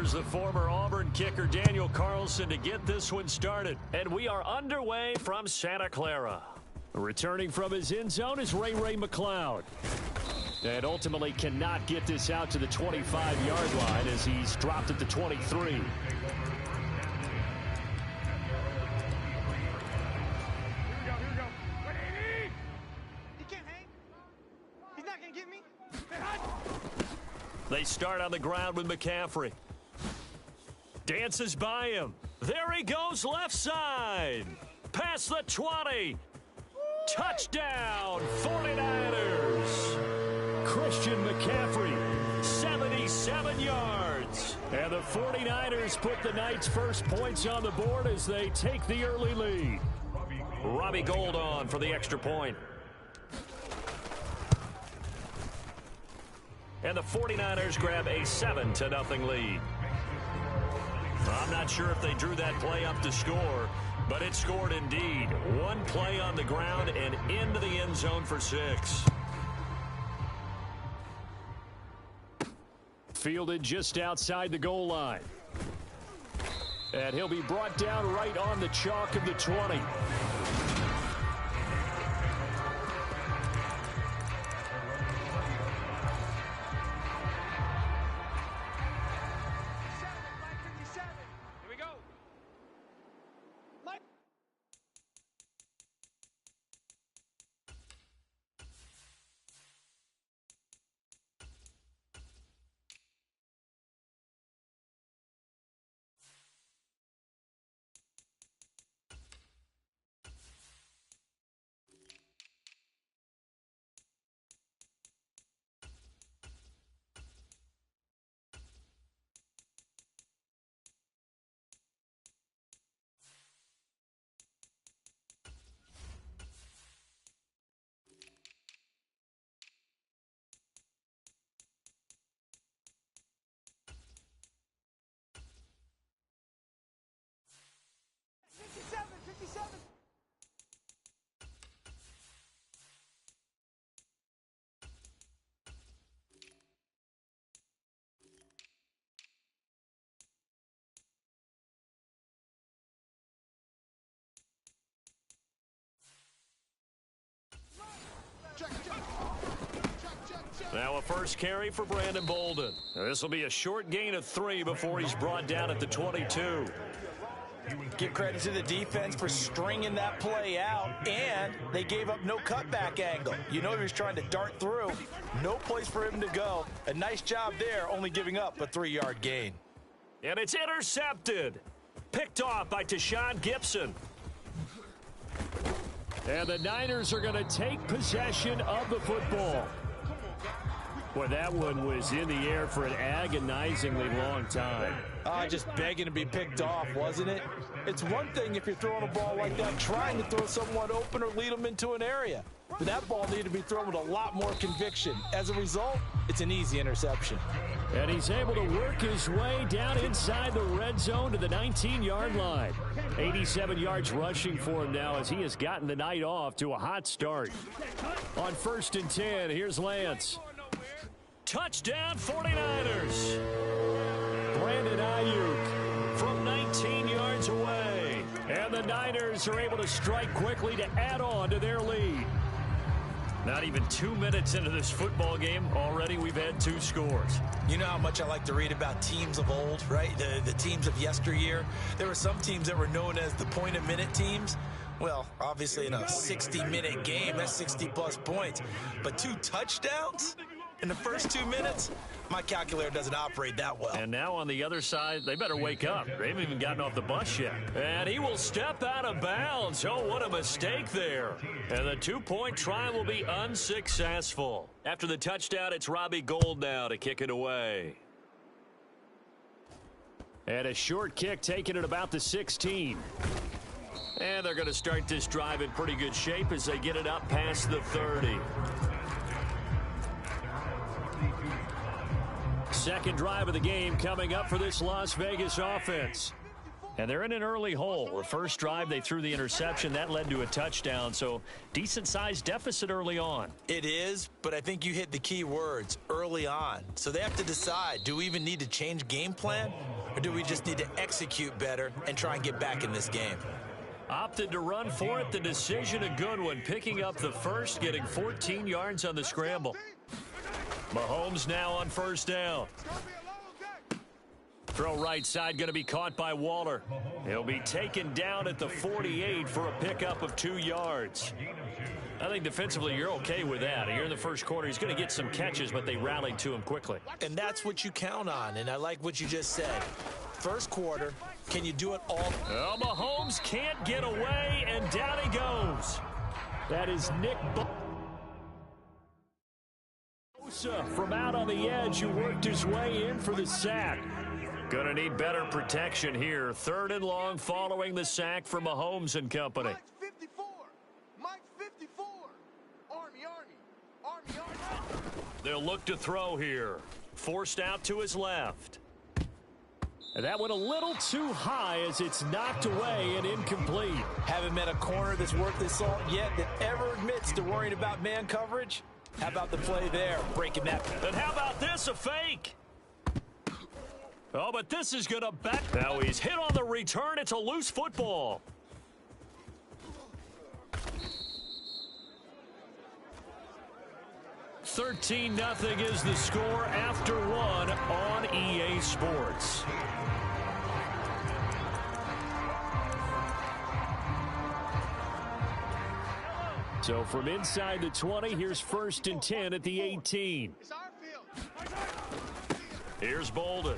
Here's the former Auburn kicker Daniel Carlson to get this one started. And we are underway from Santa Clara. Returning from his end zone is Ray McLeod. And ultimately cannot get this out to the 25-yard line as he's dropped at the 23. Here we go. He can't hang. He's not going to get me. They start on the ground with McCaffrey. Dances by him. There he goes left side. Past the 20. Touchdown, 49ers. Christian McCaffrey, 77 yards. And the 49ers put the Knights' first points on the board as they take the early lead. Robbie Gould on for the extra point. And the 49ers grab a 7-0 lead. I'm not sure if they drew that play up to score, but it scored indeed. One play on the ground and into the end zone for 6. Fielded just outside the goal line. And he'll be brought down right on the chalk of the 20. Now a first carry for Brandon Bolden. This will be a short gain of 3 before he's brought down at the 22. Give credit to the defense for stringing that play out, and they gave up no cutback angle. You know he was trying to dart through. No place for him to go. A nice job there, only giving up a 3-yard gain. And it's intercepted. Picked off by Tashawn Gibson. And the Niners are going to take possession of the football. Boy, that one was in the air for an agonizingly long time. Just begging to be picked off, wasn't it? It's one thing if you're throwing a ball like that, trying to throw someone open or lead them into an area. But that ball needed to be thrown with a lot more conviction. As a result, it's an easy interception. And he's able to work his way down inside the red zone to the 19-yard line. 87 yards rushing for him now as he has gotten the night off to a hot start. On 1st and 10, here's Lance. Touchdown 49ers. Brandon Ayuk from 19 yards away. And the Niners are able to strike quickly to add on to their lead. Not even 2 minutes into this football game, already we've had 2 scores. You know how much I like to read about teams of old, right? The teams of yesteryear. There were some teams that were known as the point-a-minute teams. Well, obviously in a 60-minute game, that's 60-plus points. But 2 touchdowns in the first 2 minutes? My calculator doesn't operate that well. And now on the other side, they better wake up. They haven't even gotten off the bus yet. And he will step out of bounds. Oh, what a mistake there. And the 2-point try will be unsuccessful. After the touchdown, it's Robbie Gould now to kick it away. And a short kick taken at about the 16. And they're going to start this drive in pretty good shape as they get it up past the 30. Second drive of the game coming up for this Las Vegas offense. And they're in an early hole. The first drive, they threw the interception. That led to a touchdown, so decent-sized deficit early on. It is, but I think you hit the key words, early on. So they have to decide, do we even need to change game plan? or do we just need to execute better and try and get back in this game? Opted to run for it. The decision a good one. Picking up the first, getting 14 yards on the scramble. Mahomes now on first down. Throw right side going to be caught by Waller. He'll be taken down at the 48 for a pickup of 2 yards. I think defensively you're okay with that. Here in the first quarter, he's going to get some catches, but they rallied to him quickly. And that's what you count on, and I like what you just said. First quarter, can you do it all? Well, Mahomes can't get away, and down he goes. That is Nick Bosa from out on the edge who worked his way in for the sack. Going to need better protection here. 3rd and long following the sack from Mahomes and company. Mike 54. Mike 54. Army. They'll look to throw here. Forced out to his left. And that went a little too high as it's knocked away and incomplete. Haven't met a corner that's worth his salt yet that ever admits to worrying about man coverage. How about the play there, breaking that? And how about this, a fake? Oh, but this is going to back. Now he's hit on the return. It's a loose football. $13-0 is the score after 1 on EA Sports. So from inside the 20, here's 1st and 10 at the 18. It's our field. Here's Bolden.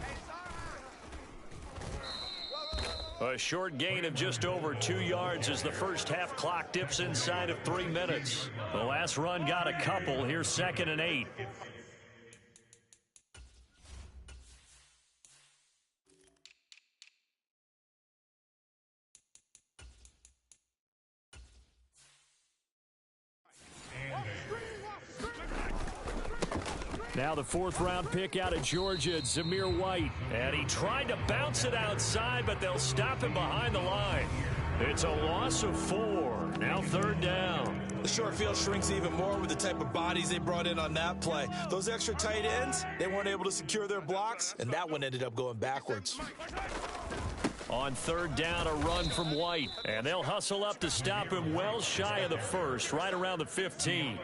A short gain of just over 2 yards as the first half clock dips inside of 3 minutes. The last run got a couple. Here's 2nd and 8. Now the 4th round pick out of Georgia, Zamir White. And he tried to bounce it outside, but they'll stop him behind the line. It's a loss of 4. Now 3rd down. The short field shrinks even more with the type of bodies they brought in on that play. Those extra tight ends, they weren't able to secure their blocks, and that one ended up going backwards. On 3rd down, a run from White. And they'll hustle up to stop him well shy of the 1st, right around the 15.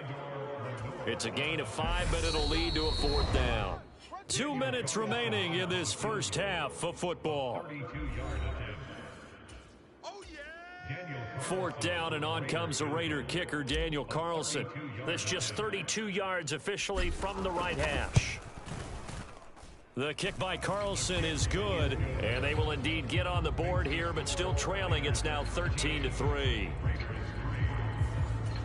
It's a gain of 5, but it'll lead to a 4th down. 2 minutes remaining in this first half of football. 4th down, and on comes the Raider kicker, Daniel Carlson. That's just 32 yards officially from the right hash. The kick by Carlson is good, and they will indeed get on the board here, but still trailing. It's now 13-3.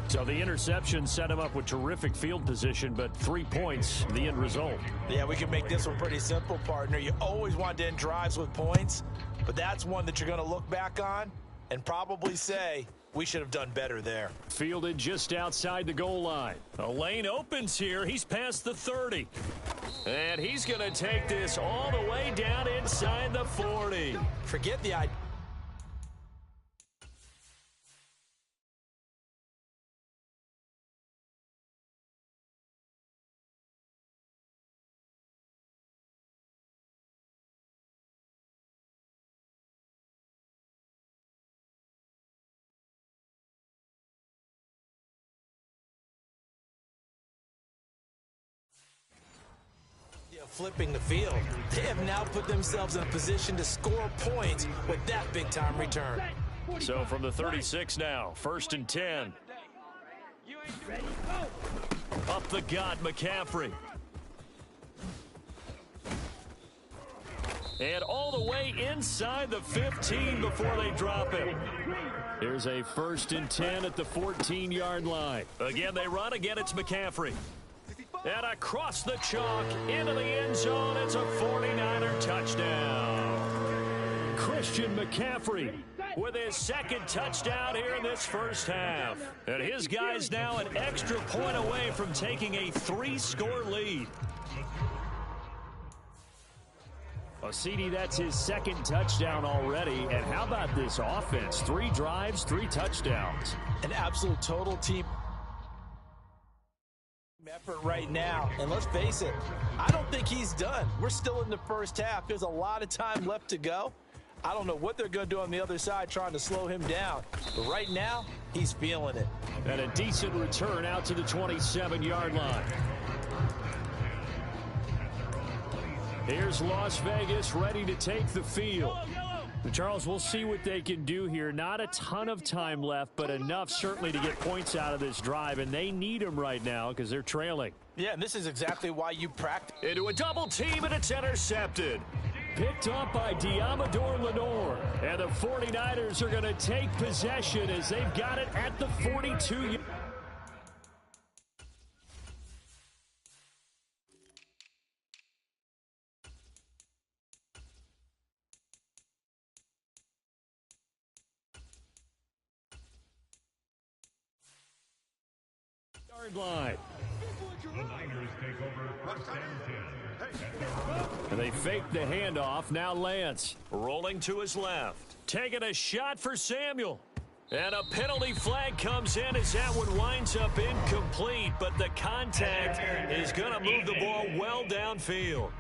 So the interception set him up with terrific field position, but 3 points, the end result. Yeah, we can make this one pretty simple, partner. You always want to end drives with points, but that's one that you're going to look back on and probably say, we should have done better there. Fielded just outside the goal line. A lane opens here. He's past the 30. And he's going to take this all the way down inside the 40. Forget the idea. Flipping the field. They have now put themselves in a position to score points with that big-time return. So from the 36 now, 1st and 10. Up the gut, McCaffrey. And all the way inside the 15 before they drop him. Here's a 1st and 10 at the 14-yard line. Again, they run. Again, it's McCaffrey. And across the chalk, into the end zone, it's a 49er touchdown. Christian McCaffrey with his 2nd touchdown here in this first half. And his guy's now an extra point away from taking a 3-score lead. Well, CD, that's his 2nd touchdown already. And how about this offense? 3 drives, 3 touchdowns. An absolute total team effort effort right now. And let's face it, I don't think he's done. We're still in the first half. There's a lot of time left to go. I don't know what they're going to do on the other side trying to slow him down. But right now, he's feeling it. And a decent return out to the 27-yard line. Here's Las Vegas ready to take the field. Charles, we'll see what they can do here. Not a ton of time left, but enough certainly to get points out of this drive, and they need them right now because they're trailing. Yeah, and this is exactly why you practice. Into a double team, and it's intercepted. Picked up by Diamador Lenore. And the 49ers are going to take possession as they've got it at the 42. Line. The Niners take over first and 10. And they fake the handoff. Now Lance rolling to his left. Taking a shot for Samuel. And a penalty flag comes in as that one winds up incomplete. But the contact is going to move the ball well downfield.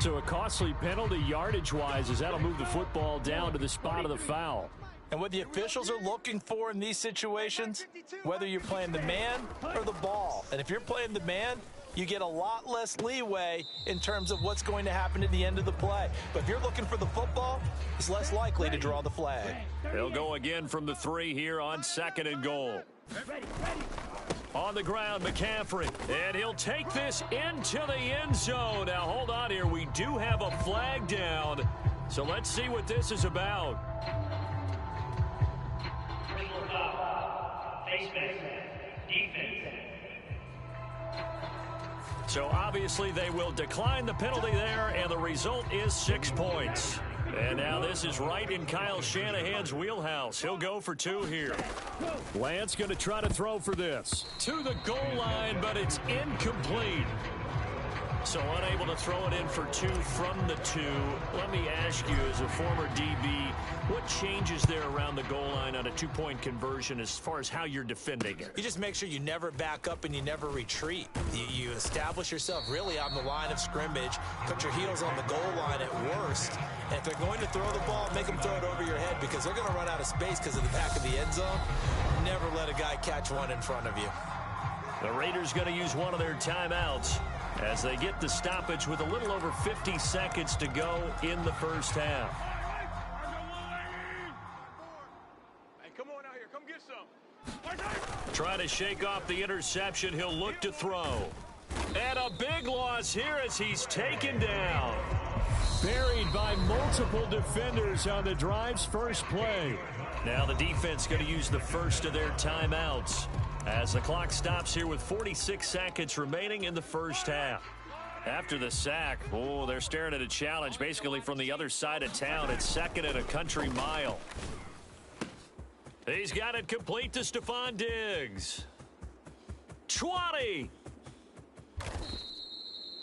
So a costly penalty yardage-wise as that'll move the football down to the spot of the foul. And what the officials are looking for in these situations, whether you're playing the man or the ball. And if you're playing the man, you get a lot less leeway in terms of what's going to happen at the end of the play. But if you're looking for the football, it's less likely to draw the flag. They'll go again from the 3 here on 2nd and goal. On the ground, McCaffrey. And he'll take this into the end zone. Now, hold on here. We do have a flag down. So let's see what this is about. So obviously they will decline the penalty there, and the result is 6 points. And now this is right in Kyle Shanahan's wheelhouse. He'll go for 2 here. Lance going to try to throw for this. To the goal line, but it's incomplete. So unable to throw it in for 2 from the 2. Let me ask you, as a former DB, what changes there around the goal line on a 2-point conversion as far as how you're defending it? You just make sure you never back up and you never retreat. You establish yourself really on the line of scrimmage, put your heels on the goal line at worst. And if they're going to throw the ball, make them throw it over your head because they're going to run out of space because of the back of the end zone. Never let a guy catch one in front of you. The Raiders going to use one of their timeouts as they get the stoppage with a little over 50 seconds to go in the first half. Hey, come on out here. Come get some. Trying to shake off the interception. He'll look to throw. And a big loss here as he's taken down. Buried by multiple defenders on the drive's first play. Now the defense going to use the first of their timeouts as the clock stops here with 46 seconds remaining in the first half. After the sack, they're staring at a challenge basically from the other side of town. It's 2nd and a country mile. He's got it complete to Stephon Diggs. 20.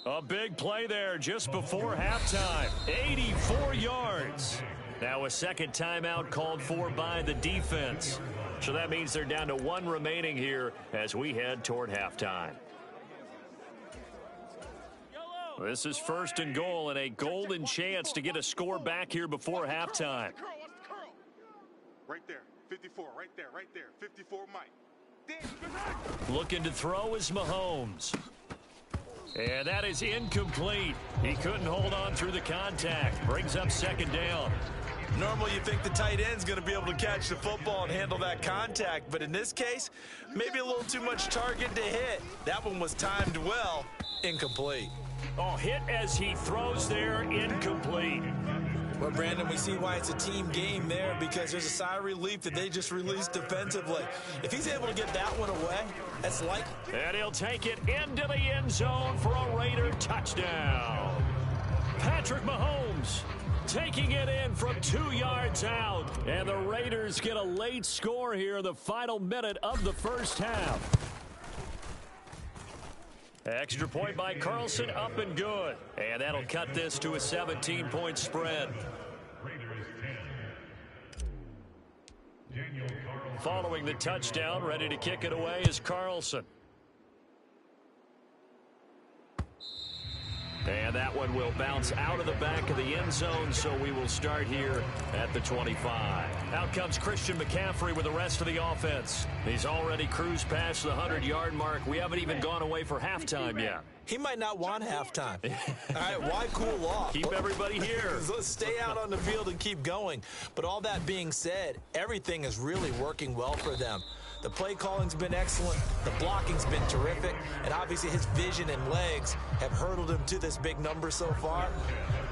A big play there just before halftime. 84 yards. Now a second timeout called for by the defense. So that means they're down to 1 remaining here as we head toward halftime. This is 1st and goal and a golden chance to get a score back here before halftime. Right there, 54, right there, 54 Mike. Looking to throw is Mahomes. And that is incomplete. He couldn't hold on through the contact. Brings up 2nd down. Normally you think the tight end's going to be able to catch the football and handle that contact, but in this case, maybe a little too much target to hit. That one was timed well, incomplete. Hit as he throws there, incomplete. Well, Brandon, we see why it's a team game there because there's a sigh of relief that they just released defensively. If he's able to get that one away, that's likely. And he'll take it into the end zone for a Raider touchdown. Patrick Mahomes taking it in from 2 yards out. And the Raiders get a late score here in the final minute of the first half. Extra point by Carlson, up and good. And that'll cut this to a 17-point spread. Following the touchdown, ready to kick it away is Carlson. And that one will bounce out of the back of the end zone, so we will start here at the 25. Out comes Christian McCaffrey with the rest of the offense. He's already cruised past the 100-yard mark. We haven't even gone away for halftime yet. He might not want halftime. All right, why cool off? Keep everybody here. Let's stay out on the field and keep going. But all that being said, everything is really working well for them. The play calling's been excellent, the blocking's been terrific, and obviously his vision and legs have hurdled him to this big number so far.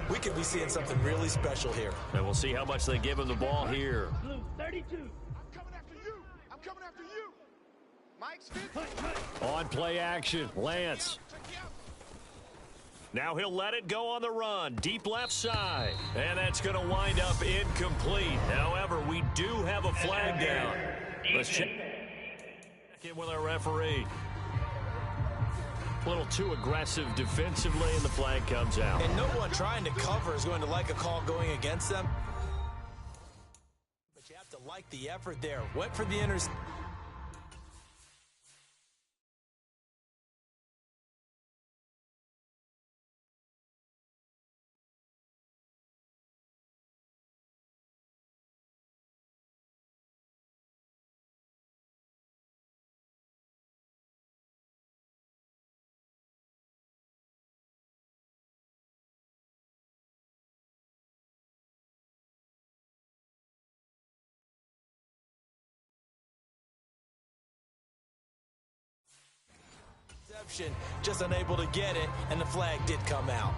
We could be seeing something really special here. And we'll see how much they give him the ball here. Blue 32. I'm coming after you. I'm coming after you. Mike's fit. On play action, Lance. Now he'll let it go on the run, deep left side. And that's going to wind up incomplete. However, we do have a flag down. Let's check in with our referee. A little too aggressive defensively, and the flag comes out. And no one trying to cover is going to like a call going against them. But you have to like the effort there. Went for the interception. Just unable to get it, and the flag did come out.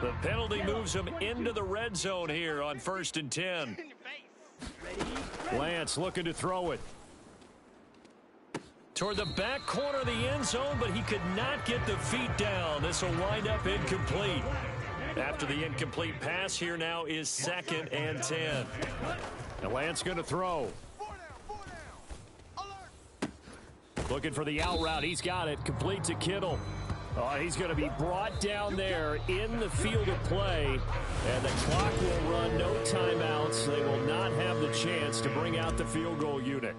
The penalty moves him into the red zone here on 1st and 10. Lance looking to throw it toward the back corner of the end zone, but he could not get the feet down. This will wind up incomplete. After the incomplete pass, here now is 2nd and 10. And Lance going to throw. Looking for the out route. He's got it. Complete to Kittle. He's going to be brought down there in the field of play. And the clock will run. No timeouts. They will not have the chance to bring out the field goal unit.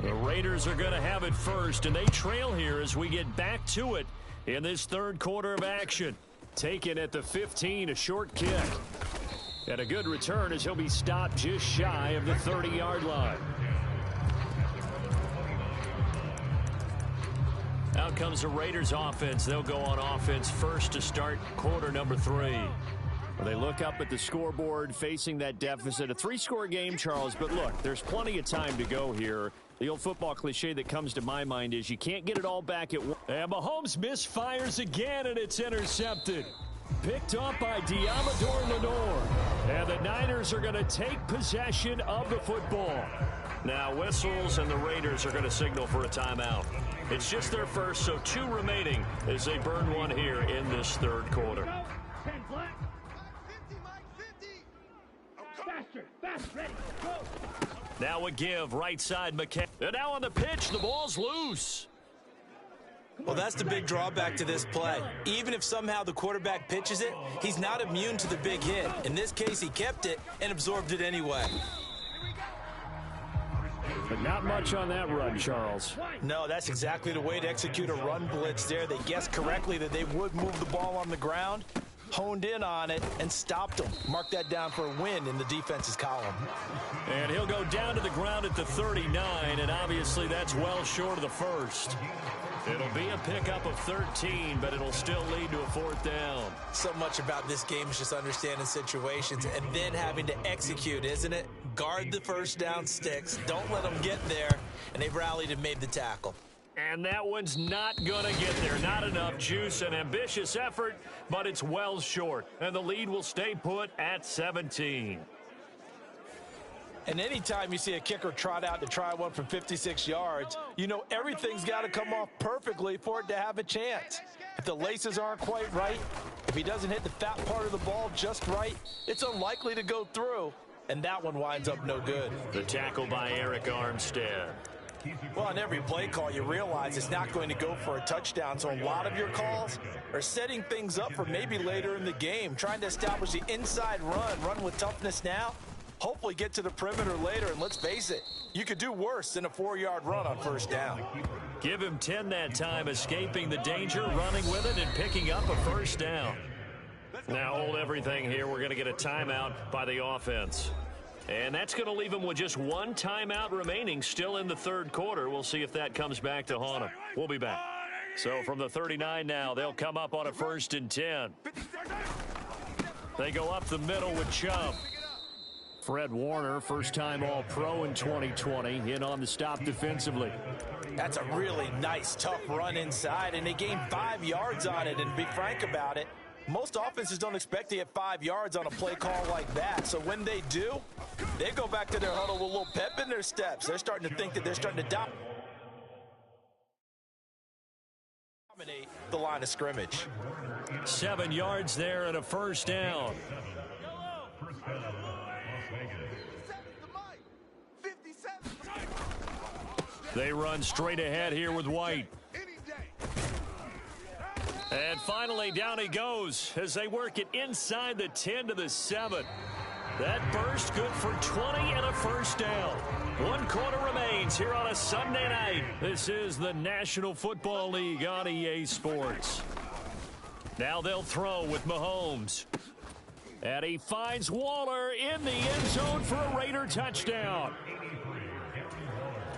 The Raiders are going to have it first, and they trail here as we get back to it in this third quarter of action. Taken at the 15, a short kick. And a good return as he'll be stopped just shy of the 30-yard line. Out comes the Raiders offense. They'll go on offense first to start quarter number 3. Well, they look up at the scoreboard facing that deficit. A 3-score game, Charles, but look, there's plenty of time to go here. The old football cliche that comes to my mind is you can't get it all back at once. And Mahomes misfires again, and it's intercepted. Picked up by Diamador Lenore. And the Niners are going to take possession of the football. Now whistles, and the Raiders are going to signal for a timeout. It's just their first, so 2 remaining as they burn one here in this third quarter. Now a give, right side McCaffrey. And now on the pitch, the ball's loose. Well, that's the big drawback to this play. Even if somehow the quarterback pitches it, he's not immune to the big hit. In this case, he kept it and absorbed it anyway. But not much on that run, Charles. No, that's exactly the way to execute a run blitz there. They guessed correctly that they would move the ball on the ground, honed in on it, and stopped them. Mark that down for a win in the defense's column. And he'll go down to the ground at the 39, and obviously that's well short of the first. It'll be a pickup of 13, but it'll still lead to a 4th down. So much about this game is just understanding situations and then having to execute, isn't it? Guard the first down sticks. Don't let them get there. And they've rallied and made the tackle. And that one's not going to get there. Not enough juice. An ambitious effort, but it's well short. And the lead will stay put at 17. And anytime you see a kicker trot out to try one from 56 yards, you know everything's got to come off perfectly for it to have a chance. If the laces aren't quite right, if he doesn't hit the fat part of the ball just right, it's unlikely to go through, and that one winds up no good. The tackle by Eric Armstead. Well, on every play call, you realize it's not going to go for a touchdown, so a lot of your calls are setting things up for maybe later in the game, trying to establish the inside run with toughness now. Hopefully get to the perimeter later, and let's face it, you could do worse than a 4-yard run on first down. Give him 10 that time, escaping the danger, running with it, and picking up a first down. Now hold everything here. We're going to get a timeout by the offense. And that's going to leave him with just one timeout remaining still in the third quarter. We'll see if that comes back to haunt him. We'll be back. So from the 39 now, they'll come up on a 1st and 10. They go up the middle with Chubb. Fred Warner, first-time All-Pro in 2020, in on the stop defensively. That's a really nice, tough run inside, and they gained 5 yards on it. And to be frank about it, most offenses don't expect to get 5 yards on a play call like that. So when they do, they go back to their huddle with a little pep in their steps. They're starting to think that they're starting to dominate the line of scrimmage. 7 yards there and a first down. They run straight ahead here with White. And finally, down he goes as they work it inside the 10 to the 7. That burst good for 20 and a first down. 1 quarter remains here on a Sunday night. This is the National Football League on EA Sports. Now they'll throw with Mahomes. And he finds Waller in the end zone for a Raider touchdown.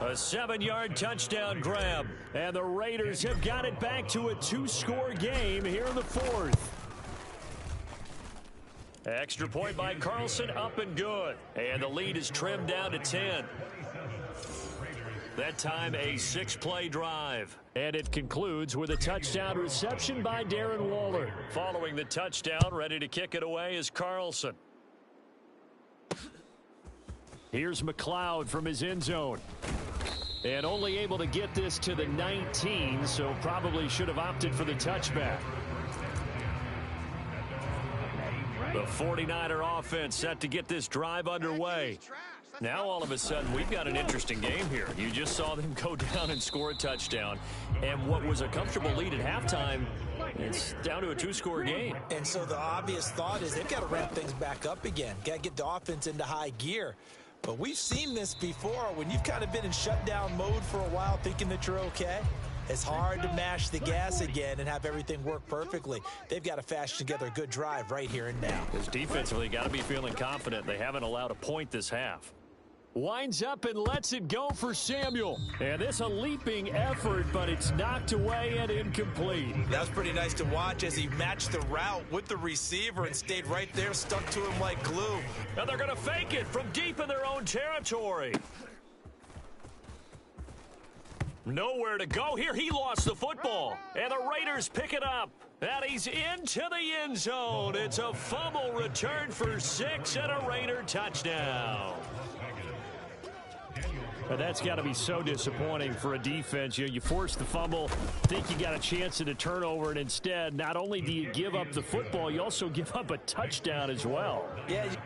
A 7-yard touchdown grab. And the Raiders have got it back to a 2-score game here in the 4th. Extra point by Carlson, up and good. And the lead is trimmed down to 10. That time a 6-play drive. And it concludes with a touchdown reception by Darren Waller. Following the touchdown, ready to kick it away is Carlson. Here's McLeod from his end zone. And only able to get this to the 19, so probably should have opted for the touchback. The 49er offense set to get this drive underway. Now all of a sudden we've got an interesting game here. You just saw them go down and score a touchdown. And what was a comfortable lead at halftime, it's down to a 2-score game. And so the obvious thought is they've got to ramp things back up again. Got to get the offense into high gear. But we've seen this before. When you've kind of been in shutdown mode for a while thinking that you're okay, it's hard to mash the gas again and have everything work perfectly. They've got to fashion together a good drive right here and now. Because defensively, got to be feeling confident. They haven't allowed a point this half. Winds up and lets it go for Samuel. And this a leaping effort, but it's knocked away and incomplete. That was pretty nice to watch as he matched the route with the receiver and stayed right there, stuck to him like glue. And they're going to fake it from deep in their own territory. Nowhere to go here. He lost the football. And the Raiders pick it up. And he's into the end zone. It's a fumble return for 6 and a Raider touchdown. And that's got to be so disappointing for a defense. You force the fumble, think you got a chance at a turnover, and instead, not only do you give up the football, you also give up a touchdown as well. Yeah, you